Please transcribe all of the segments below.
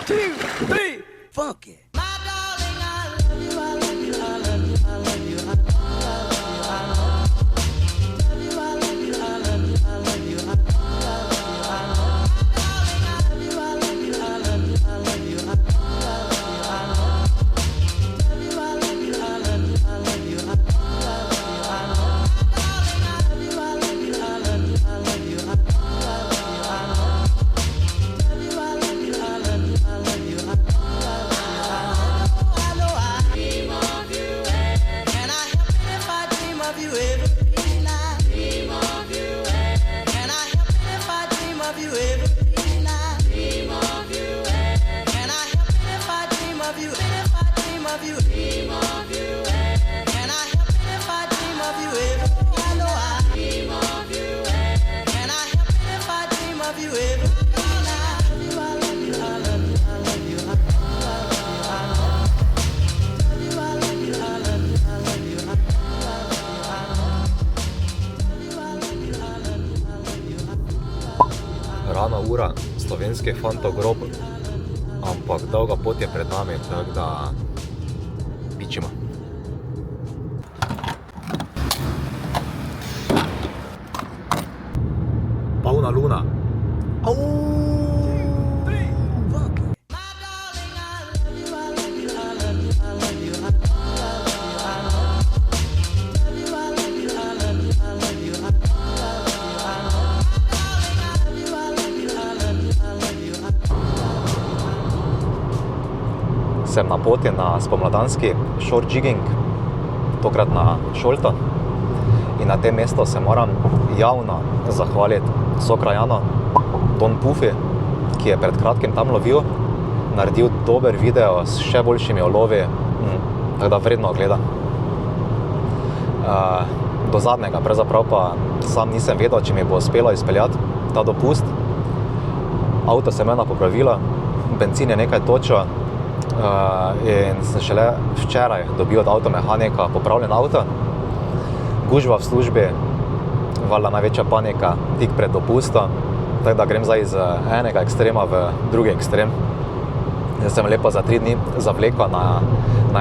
2, 3, funky. Rana ura, slovenski fantov grob, ampak dolga pot je pred nami, tako da pičimo. Polna luna. Sem na poti na spomladanski short jigging, tokrat na Šolto. In na tem mestu se moram javno zahvaliti sokrajanu Don Pufi, ki je pred kratkim tam lovil, naredil dober video s še boljšimi ulovi, tako da vredno ogleda. Do zadnjega, pravzaprav pa sam nisem vedel, če mi bo uspelo izpeljati ta dopust. Avto se me na popravilo, bencin je nekaj točil, in sem šele včeraj dobil od avtomehanika popravljen avto. Gužva v službi, valjda največja panika tik pred dopustom, tako da grem zdaj iz enega ekstrema v drugi ekstrem. Jaz sem lepo za 3 dni zavlekel na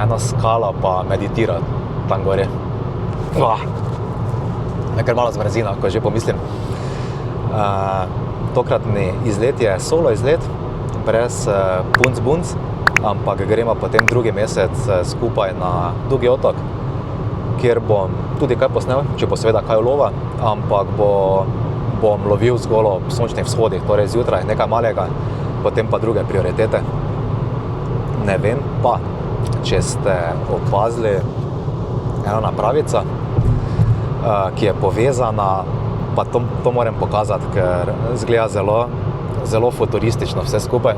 eno skalo pa meditiral tam gori. Me kar malo zmrzina, ko že pomislim. Tokratni izlet je solo izlet, brez punc-bunc, ampak gremo potem drugi mesec skupaj na Dugi otok, kjer bom tudi kaj posnel, če bo seveda kaj ulova, ampak bom lovil zgolj ob sončnih vzhodih, torej zjutraj nekaj malega, potem pa druge prioritete. Ne vem pa, če ste opazili eno napravico, ki je povezana, pa to moram pokazati, ker izgleda zelo futuristično vse skupaj.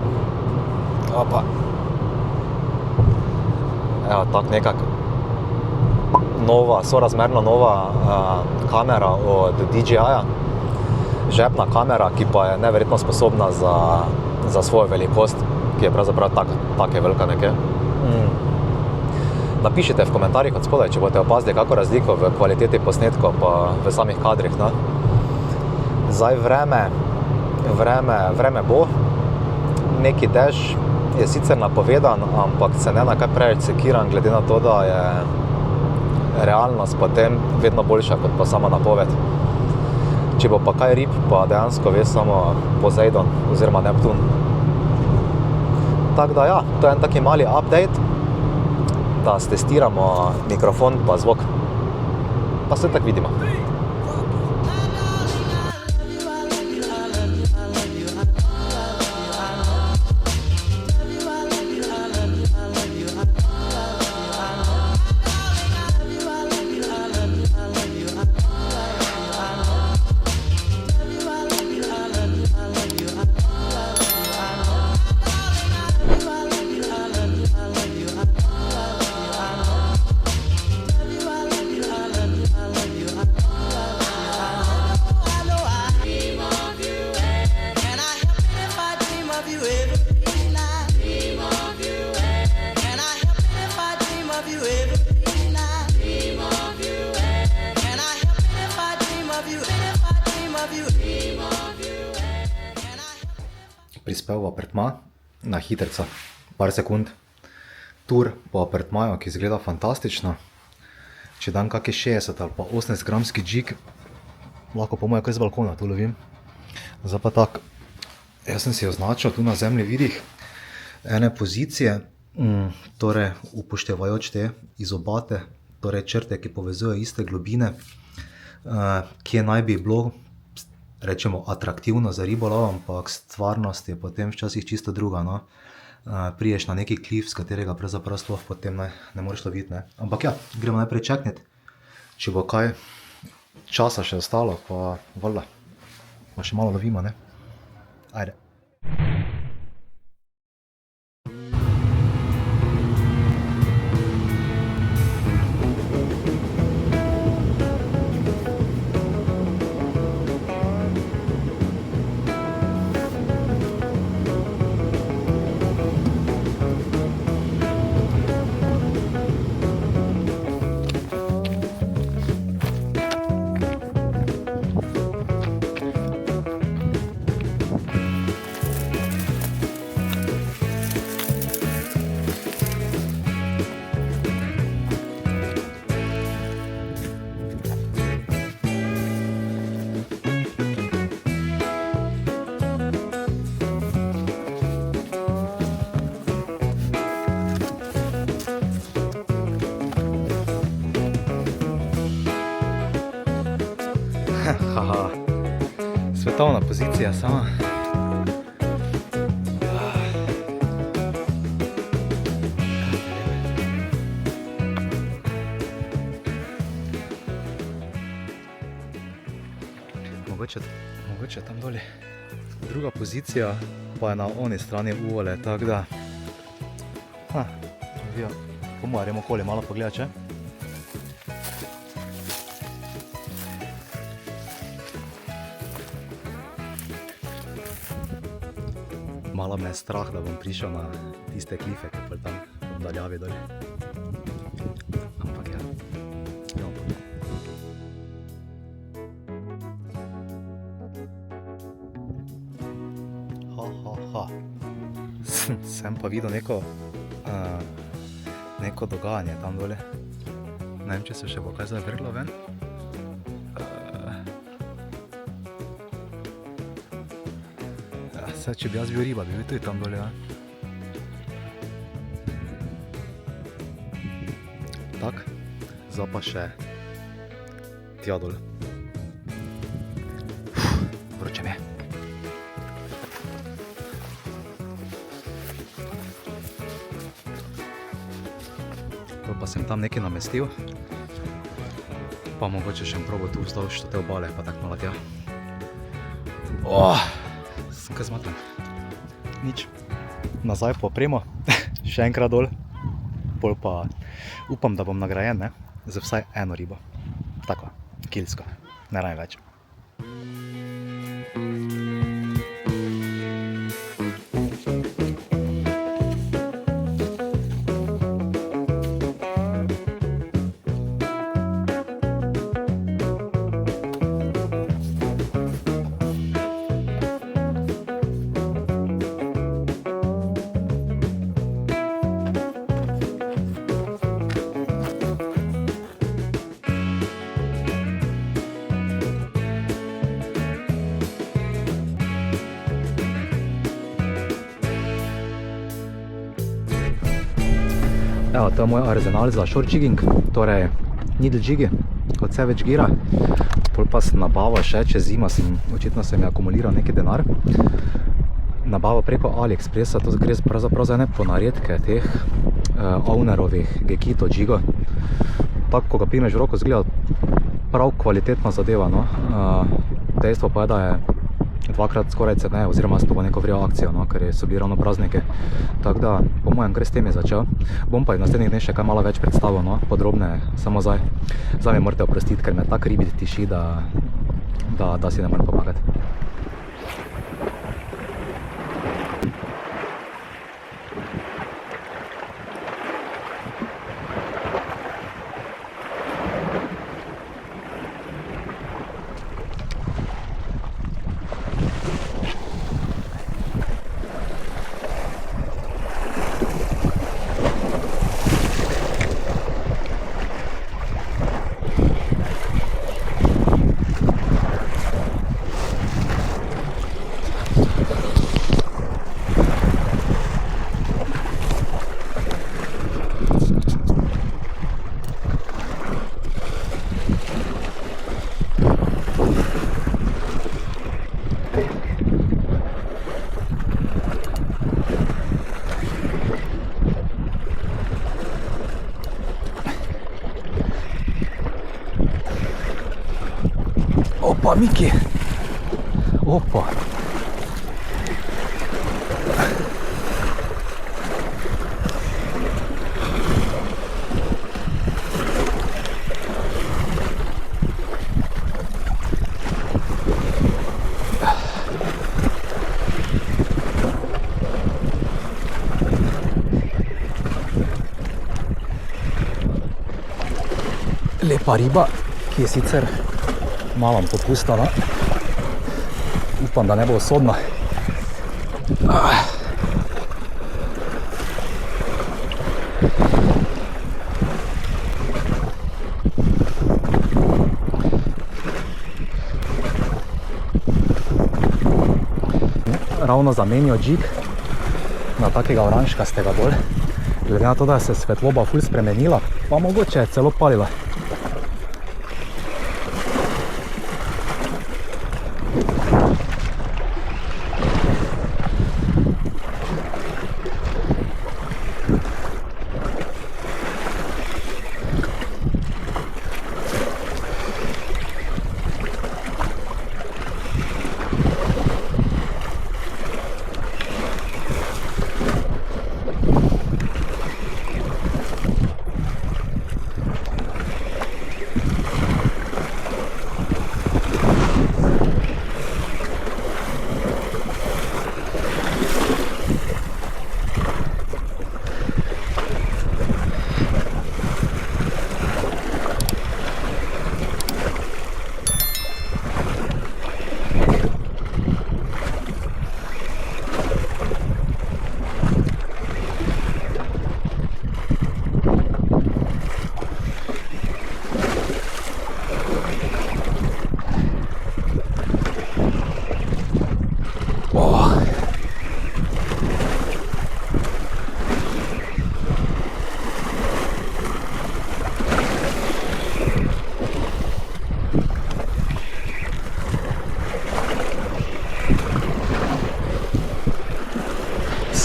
Opa. Evo, tako nekako sorazmerno nova kamera od DJI-ja. Žepna kamera, ki pa je neverjetno sposobna za svojo velikost, ki je pravzaprav tako velika nekje. Napišite v komentarjih od spodaj, če boste opazili kako razliko v kvaliteti posnetkov pa v samih kadrih. Zdaj vreme bo, neki dež je sicer napovedan, ampak se ne na kaj preveč sekiram, glede na to, da je realnost potem vedno boljša kot pa sama napoved. Če bo pa kaj rib, pa dejansko ve samo Poseidon oziroma Neptun. Tako da ja, to je en taki mali update, da stestiramo mikrofon pa zvok. Pa se tako vidimo. Prispel v apartma, na hitrica, par sekund. Tur po apartmaju, ki izgleda fantastično. Če dam kakšen 60 ali pa 80 gramski džig, lahko po moje kar z balkona tu lovim. Zdaj pa tako, jaz sem si označil tu na zemljevidih ene pozicije, torej upoštevajoč te izobate, torej črte, ki povezujejo iste globine, kje naj bi bilo, rečemo, atraktivno za ribolov, ampak stvarnost je potem včasih čisto druga, no. Priješ na neki klif, z katerega pravzaprav sploh potem ne moreš loviti, ne. Ampak ja, gremo najprej čekniti, če bo kaj časa še ostalo, pa valjda, pa še malo lovimo, ne. Ajde. Haha, svetovna pozicija sama. Mogoče tam doli. Druga pozicija pa je na oni strani uvale, tako da... Pomarjamo okoli, malo pogledati, če? Malo me je strah, da bom prišel na tiste klife, ki pa tam v daljavi dolje. Ampak ja, gremo pa. Sem pa videl neko dogajanje tam dole. Ne vem, če se še bo kaj zdaj vrglo ven. Če bi jaz bil riba, bi bil tudi tam dole, ja. Tak, zdaj pa še tja dole. Vroče mi je. Pa sem tam nekaj namestil, pa mogoče še probo tu vzdolž te obale, pa tako malo tja. Sem kaj zmatren. Nič. Nazaj po opremo, še enkrat dol. Pol pa upam, da bom nagrajen, ne? Z vsaj eno ribo. Tako, kilsko. Ne rajem več. Evo, to je moj arzenal za short jigging, torej needle jiggy, od savage gira. Pol pa sem nabavil še, čez zima očitno se mi akumuliral neki denar. Nabavil preko AliExpressa, to gre pravzaprav za ene ponaredke teh ownerovih gekito jigov. Tako, ko ga primeš v roko, zgleda prav kvalitetna zadeva, no. Dejstvo pa je, da je dvakrat skoraj ceneje, oziroma sem dobil neko vrijo akcijo, no, ker so bili ravno prazniki. Tako da, po mojem, gre s tem je začel. Bom pa v naslednjih dneh še kaj malo več predstavil, no, podrobneje, samo zdaj mi morate oprostiti, ker me tak ribit tiši, da si ne morem pomagati. Opa, Miki. Opa. Lepa riba, ki je sicer malo popustala. Upam, da ne bo usodna. Ravno zamenjal džig na takega oranžkastega bolj. Glede na to, da se svetloba ful spremenila, pa mogoče je celo palila.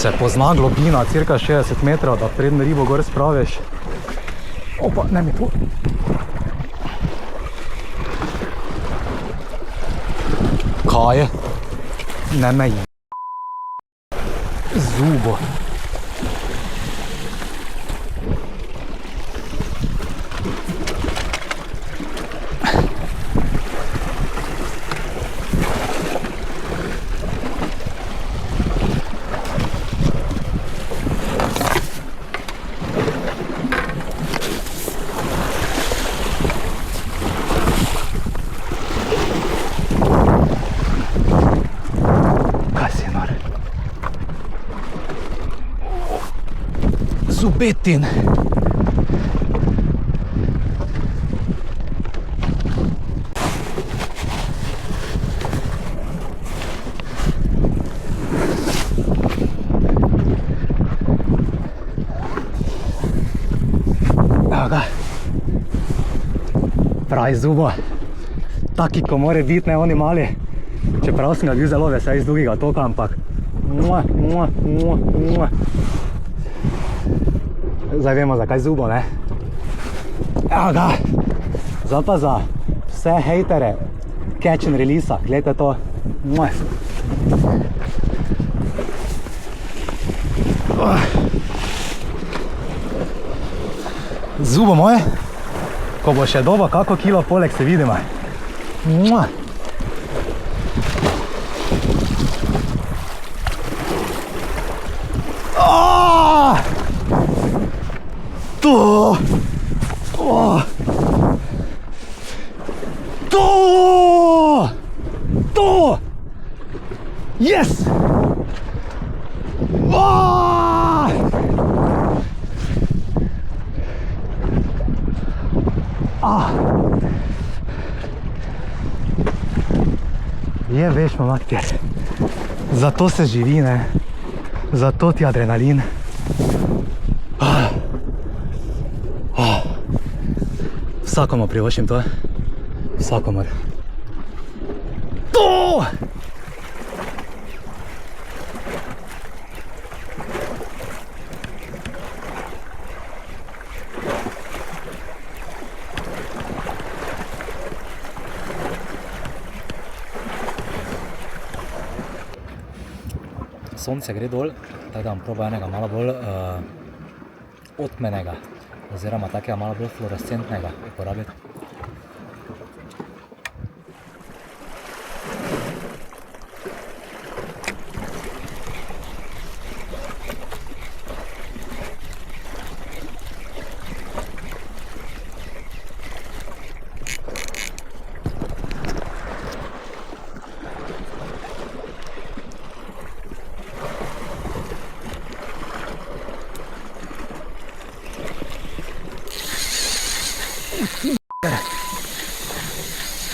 Se pozna globina, cirka 60 metrov, da preden ribo gor spraviš. Opa, ne mi tu. Kaj je? Ne me je. Zubo. Zubetin. Evo ga. Pravi zubo. Taki, ko more biti, ne oni mali. Čeprav sem ga bil zelo vesel iz drugega toka, ampak zdaj vemo, zakaj zubo, ne? Evo ga! Zdaj pa za vse hejtere catch and release-a, gledajte to. Zubo moje, ko bo še doba kako kilo poleg, se vidimo. To! To! To! Yes! Je, veš, mamak, zato se živi, ne? Zato ti adrenalin. Vsakomor privoščim to. Vsakomor. To! sonce gre dol, tako da bom probal enega malo bolj odmenega, oziroma takega malo bolj fluorescentnega uporabiti.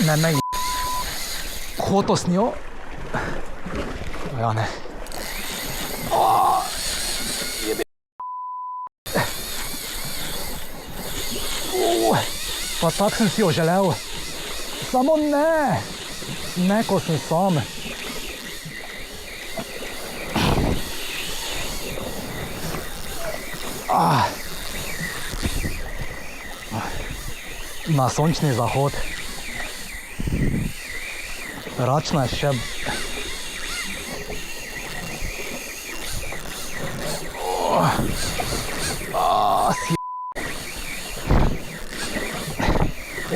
Ne me hoto s njo. Ja, ne. Pa tak sem si jo želel. Samo ne. Ne, ko sem sam. Na sončni zahod. Račna je še...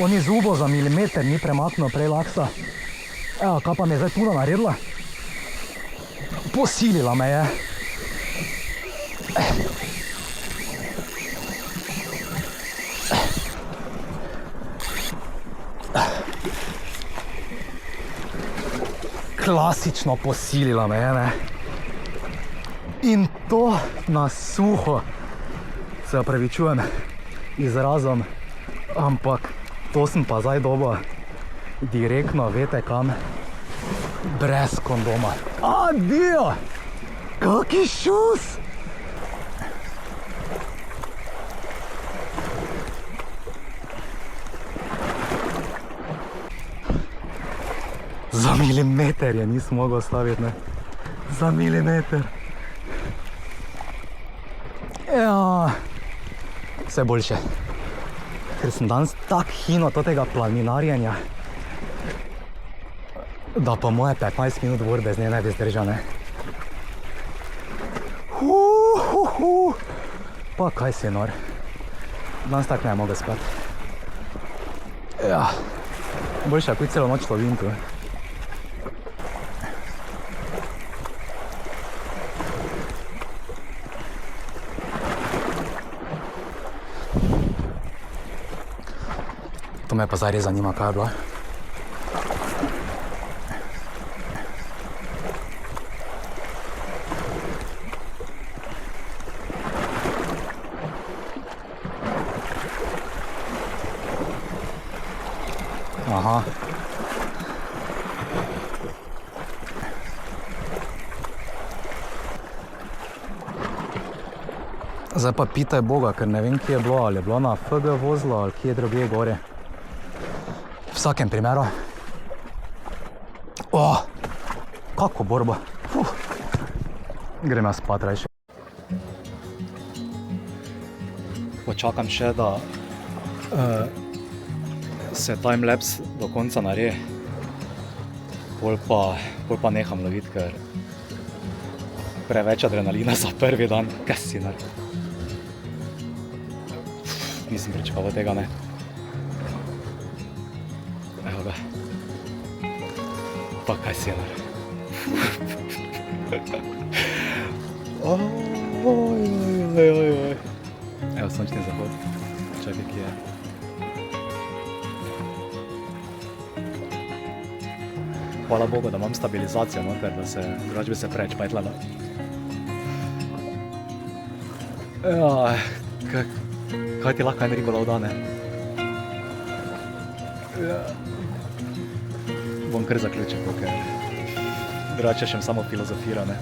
On je zubo za milimeter ni premaknil prej laksa. Evo, kaj pa mi je zdaj tuna naredila? Posilila me je. Klasično posilila me je, ne. In to na suho. Se opravičujem izrazom, ampak to sem pa zdaj dobil direktno, vete kam, brez kondoma. Adio! Kaki šus! Za milimeter je nisem mogel staviti, ne. Za milimeter. Ja, vse boljše. Ker sem danes tak hino tega planinarjenja, da pa moje 15 minut vor bez nje ne bi zdržal, ne. Pa kaj si nor. Danes tak ne mogel spati. Ja, boljše kot celo noč lovim tu. To me pa zdaj res zanima, kaj je bilo. Aha. Zdaj pa pitaj Boga, ker ne vem, kje je bilo, ali je bilo na FG vozilo, ali kje drugje gore. V vsakem primeru. Kako borba. Grem jaz spat rajše. Počakam še, da se timelapse do konca naredi. Pol pa neham loviti, ker preveč adrenalina za prvi dan. Kaj si naredil? Nisem pričakoval tega, ne. Evo ga. Pa kaj si je naredil? Evo sončni zahod. Čakaj, ki je. Hvala Bogu, da imam stabilizacijo noter, da se drugače bi se preveč petljala. Ja, kaj ti lahko en ribolov da, ne? Ja. Bom kar zaključil, ker drugače še samo filozofira, ne?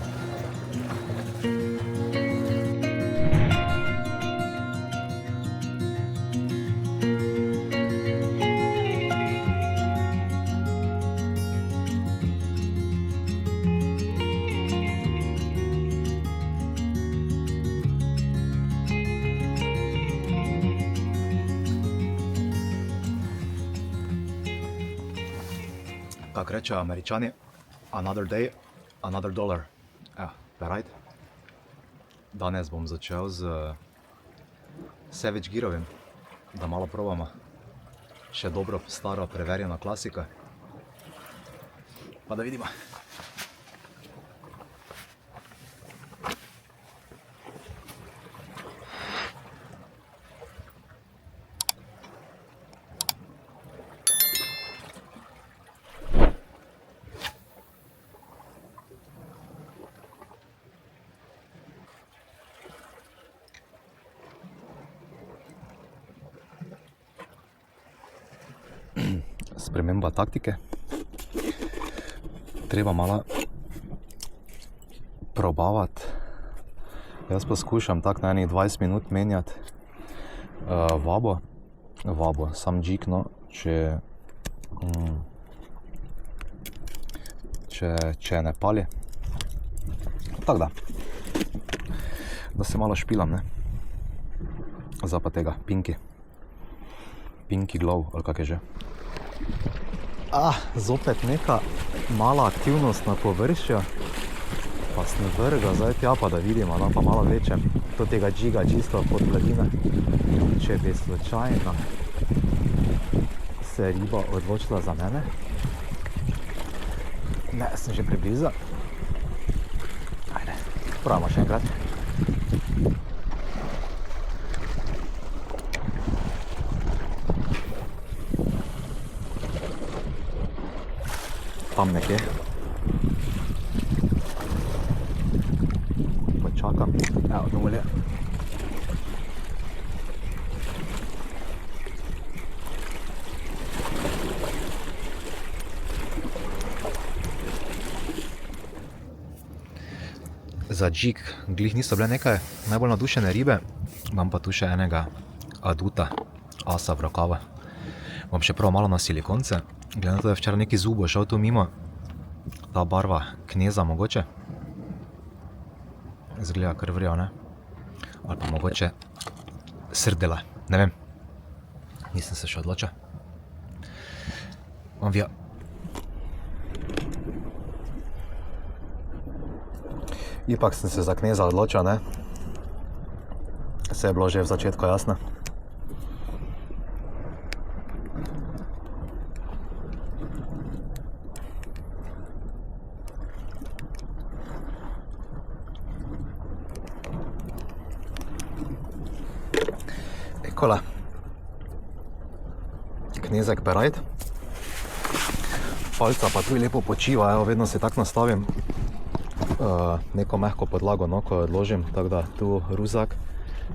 Kako rečejo Američani, another day, another dollar. Evo, perajt. Danes bom začel z Savage Gearovim, da malo probamo. Še dobro stara preverjena klasika. Pa da vidimo. Sprememba taktike. Treba malo probavati. Jaz poskušam tako na enih 20 minut menjati vabo, sam džik, no, če ne pali. Tako da se malo špilam, ne. Zdaj pa tega, Pinky Glow, ali kak je že. Zopet neka mala aktivnost na površju. Pa sem vrga zdaj tja, pa da vidimo, da pa malo vlečem do tega džiga čisto pod gladine. Če bi slučajno se riba odločila za mene. Ne, sem že preblizu. Ajde, pravimo še enkrat. Tam nekje. Počakam. Evo, dovolj je. Za džig glih niso bile nekaj najbolj nadušene ribe, imam pa tu še enega aduta, asa v rokava. Bom še prav malo na silikonce. Glede na to, da je včeraj neki zubo šel tu mimo, ta barva kneza mogoče. Izgleda kar vrjo, ne? Ali pa mogoče srdela, ne vem. Nisem se še odločil. Bom vija. Ipak sem se za kneza odločil, ne? Se je bilo že v začetku jasno. Ekola. Knezek perajt. Palca pa tu lepo počiva, evo, vedno se tako nastavim neko mehko podlago, no, ko jo odložim, tako da tu ruzak,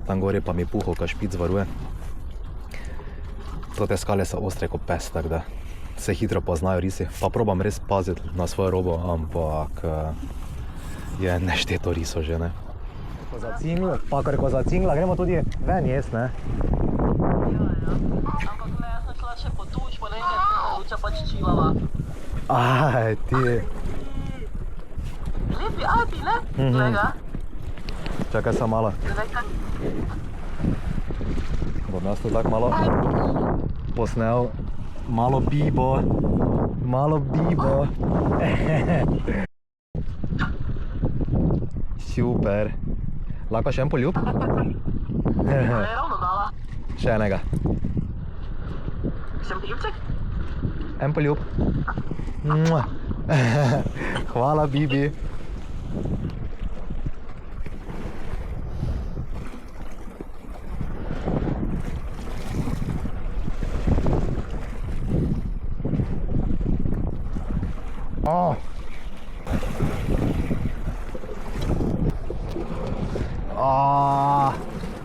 tam gori pa mi puhovka špic varuje. Te skale so ostre kot pes, tako da se hitro poznajo risi. Pa probam res paziti na svojo robo, ampak je nešteto risov že, ne. Ko za cingla, pa ko za cingla, gremo tudi ven jest, ne. Ampak ne, jaz sem šla še po tuč, pa nekaj luča pač čivava. Aj, ti. Lepi api, ne? Glega. Čakaj samo malo. Bom jaz to tako malo posnel. Malo bibo. Super. Lahko še en poljub? Je ravno dala. Še enega. Še en poljubček? En poljub. Hvala, Bibi.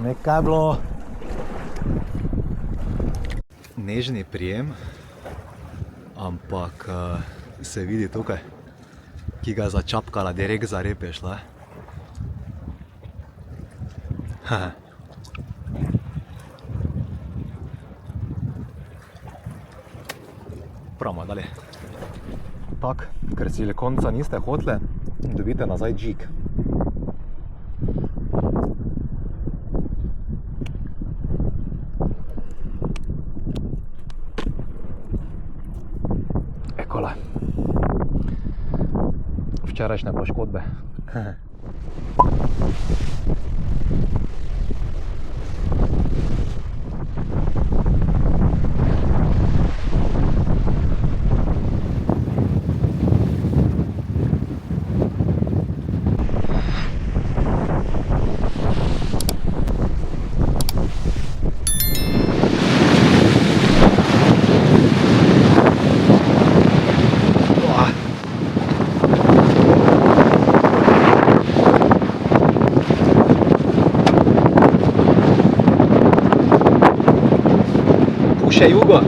Nekaj je bilo. Nežni prijem, ampak se vidi tukaj, ki ga je začapkala, direkt za rep je šla. Pravimo dalje. Tak, ker silikonca niste hoteli, dobite nazaj džig. Ekola. Včerajšnje poškodbe. Puše jugo,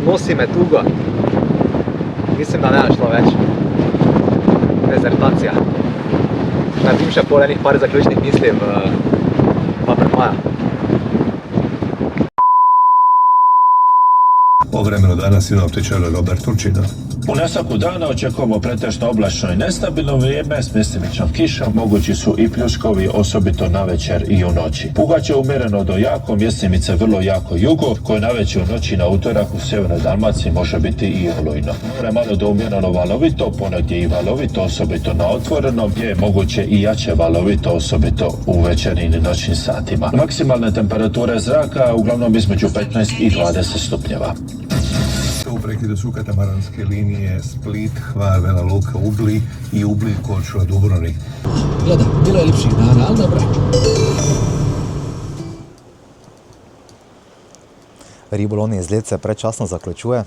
nosi me tugo. Mislim, da ne šlo več. Dezertacija. Naredim še pol enih par zaključnih misli v Papermaja. Povremeno danas i optičar Robert Turčina. U nastavku dana očekujemo pretežno oblačno i nestabilno vrijeme s mjestimičnom kišom, mogući su i pljuskovi, osobito navečer i u noći. Puhaće umjereno do jako, mjestimice vrlo jako jugo, koje navečer u noći na utorak u sjevernoj Dalmaciji može biti i olujno. More malo do umjereno valovito, ponegdje i valovito, osobito na otvorenom, gdje je moguće i jače valovito, osobito u večernjim i noćnim satima. Maksimalne temperature zraka uglavnom između 15 i 20 stupnjeva. U prekidu su katamaranske linije Split, Hvar, Vela Luka, Ubli i Ubli, Korčula, Dubrovnik. Gledaj, bilo je lepših dana, ali dobro. Ribolovni izlet se predčasno zaključuje.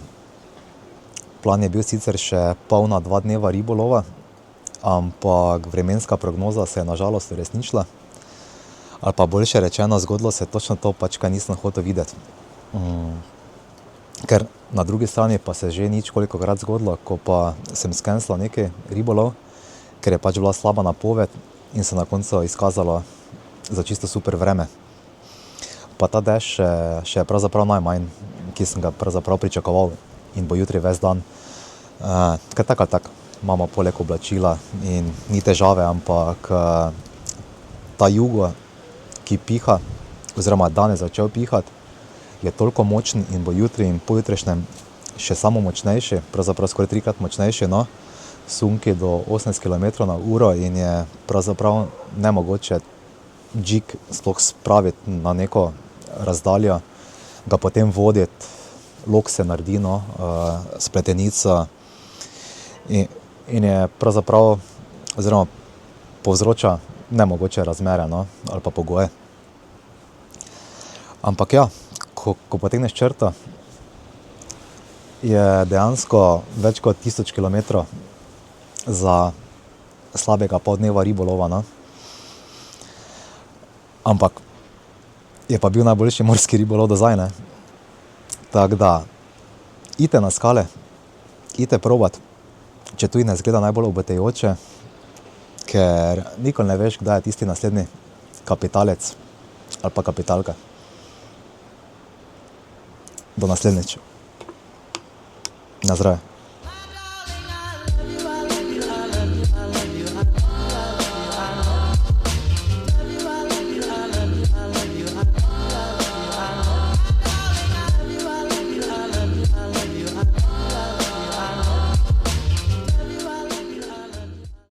Plan je bil sicer še polna 2 dneva ribolova, ampak vremenska prognoza se je nažalost uresničila. Ali pa boljše rečeno, zgodilo se točno to, pač kaj nisem hotel videti. Ker na drugi strani pa se že nič kolikokrat zgodilo, ko pa sem skenslal neki ribolov, ker je pač bila slaba napoved in se na koncu izkazalo za čisto super vreme. Pa ta dež še je pravzaprav najmanj, ki sem ga pravzaprav pričakoval in bo jutri ves dan. Ker tak ali tak imamo poleg oblačila in ni težave, ampak ta jugo, ki piha, oziroma danes začel pihati, je toliko močen in bo jutri in pojutrišnjem še samo močnejši, pravzaprav skoraj 3-krat močnejši, no, sunki do 80 km/h in je pravzaprav nemogoče džig sploh spraviti na neko razdaljo, ga potem voditi, lok se naredi, no, spletenico in je pravzaprav, oziroma povzroča nemogoče razmere, no, ali pa pogoje. Ampak ja, ko potegneš črto, je dejansko več kot 1000 km za slabega pol dneva ribolova, no. Ampak je pa bil najboljši morski ribolov do zdaj, ne. Tako da, idite na skale, idite probat, če tudi ne zgleda najbolj obetajoče, ker nikoli ne veš, kdaj je tisti naslednji kapitalec ali pa kapitalka. Do naslednjič. Na zdravje.